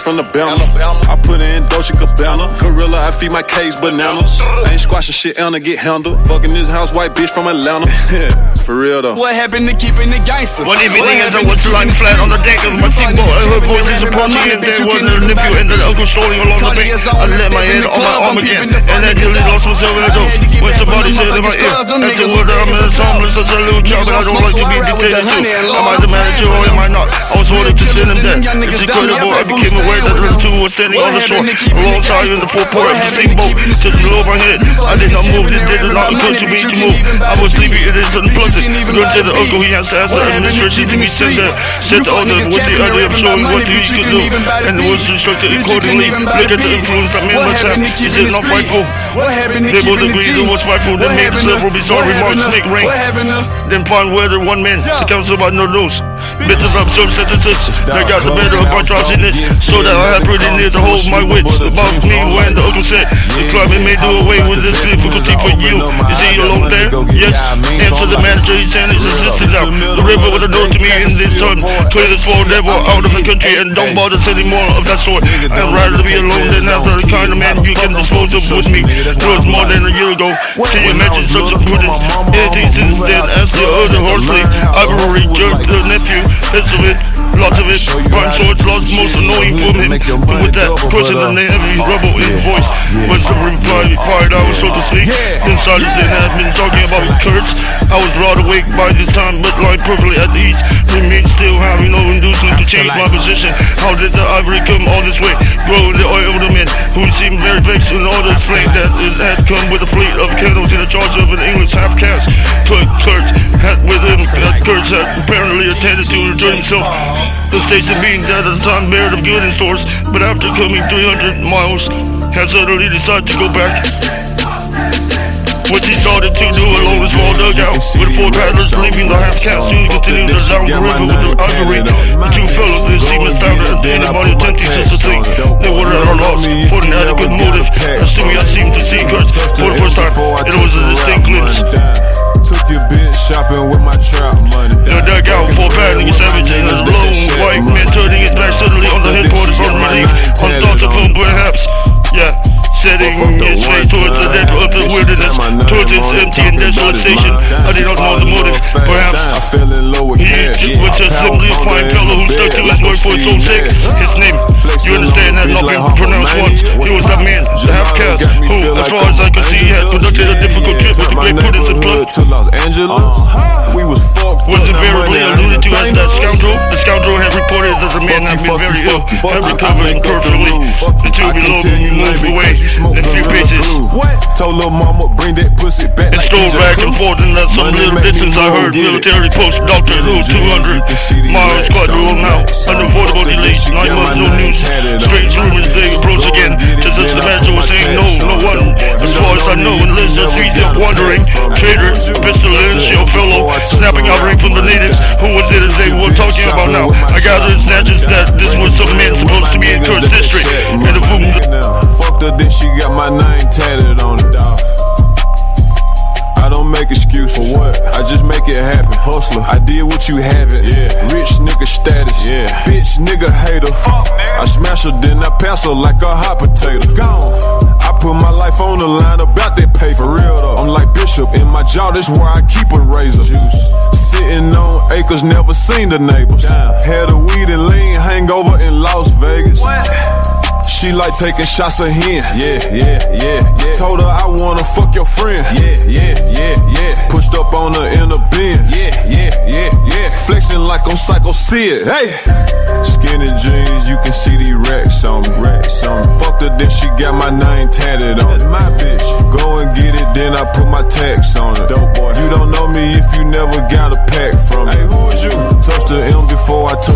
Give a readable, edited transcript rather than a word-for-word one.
from the Bama. I put her in Dolce Gabbana. Gorilla, I feed my K's bananas. I ain't squashing shit, Anna get handled. Fucking this housewife bitch from Atlanta. For real though. What happened to keeping the gangster? One evening as I was lying flat on the deck of my seatbelt, I heard voices approaching and there was a nephew and the uncle strolling along the bank. I let my head on my arm again and I nearly lost myself in the door. When somebody said in my ear, that's the word I'm in the homeless as a little child, but I don't like to be dictated to. Am I the manager or am I not? I was ordered to send him there. It's incredible, I became aware that the two were standing on the shore, alongside in the four-part of the steamboat, just below my head. I did not move, it did not occur to me to move. I was sleepy, it is unpleasant. Good to the uncle, he has to answer administration to me, said the owner with the idea of showing what he could do, and was instructed accordingly. Look at the influence that man must have. He said not frightful. They both agreed it was frightful, then made several bizarre remarks, make rain. Then find whether one man to counsel about no news. Bits of absurd sentences that got the better of my drowsiness, so that I had pretty near to hold my wits about me when the uncle said, the climate may do away with this difficulty for you. Is he alone there? Yes. Answer the manager, he sent his assistants out. The river would have known to me in this sun. Clear this for never out of the country and don't bother any more of that sort. I'd rather be alone than after the kind of man you can dispose of with me. It was more than a year ago. Can you imagine such a prudence? Anything since then, as the other horsely, Ivory jerked the nephew. Bits of it, lots of it. Prime swords lost most annoying for him. And with that, crushing the heavy rubble in his voice was the reply quiet hours, so to speak. Inside then had been talking about Kurtz. I was broad awake by this time, but lying perfectly at ease. Remained still, having no inducement to change my position. How did the ivory come all this way? Grow in the oil of the men, who seemed very vexed in order to explain that it had come with a fleet of cannons in the charge of an English half-caste. Kurtz had with him that Kurtz had apparently intended to return himself. The station being that at the time bared of good in stores, but after coming 300 miles, had suddenly decided to go back. What he started to do along the small dugout with four paddlers leaving the half-caste to continue to down the river with the ivory. The two fellows didn't seem astounded at anybody attempting such a thing. They were at a loss for an adequate motive. As to me, I seemed to see Kurtz for the first time. It was a distinct glimpse. Took your bitch shopping with my trap money. The dugout for paddling savage and his lone white man turning his back suddenly on the headquarters on relief. On thoughts of whom perhaps, yeah. Setting his face towards the dead of the wilderness, towards its empty and desolate station. I did not know the motive. Perhaps he was just simply a fine fellow who stuck to his word for his own sake. His name, you understand, had not been pronounced once. He was that man, the half-caste, who, as far as I could see, had conducted a difficult trip with great prudence and pluck. Was invariably alluded to as that scoundrel. The scoundrel had reported as a man had been very ill, had recovered imperfectly. The two below moved away. In a few paces, told lil' mama bring that pussy back. And strolled back and forth, and at some little distance I heard military post Dr. Who 200 miles quadruple now. Unaffordable delays, 9 months no news. Strange rumors they approach again. Just as the master was saying no one, as far as I know, unless there's feet up wandering. Trader, pistol and shield fellow, snapping out ring from the natives. Who was it as they were talking about now? I gathered in snatches that this was some man supposed to be in Kurt's district, and of whom then she got my name tatted on it, dog. I don't make excuses for what? I just make it happen. Hustler, I did what you haven't. Yeah. Rich nigga status. Yeah. Bitch nigga hater. I smash her, then I pass her like a hot potato. Gone. I put my life on the line about that pay. For real though. I'm like Bishop in my jaw, that's where I keep a razor. Juice. Sitting on acres, never seen the neighbors. Damn. Had a weed and lean hangover in Las Vegas. What? She like taking shots of hen. Yeah. Told her I wanna fuck your friend. Yeah. Pushed up on her in a bin. Yeah. Flexing like I'm Psycho Sid. Hey. Skinny jeans, you can see these racks on me. Fucked her, then she got my name tatted on it. My bitch. Go and get it, then I put my tax on it. Dope boy. You don't know me if you never got a pack from me. Hey, who is you? Touched the M before I touched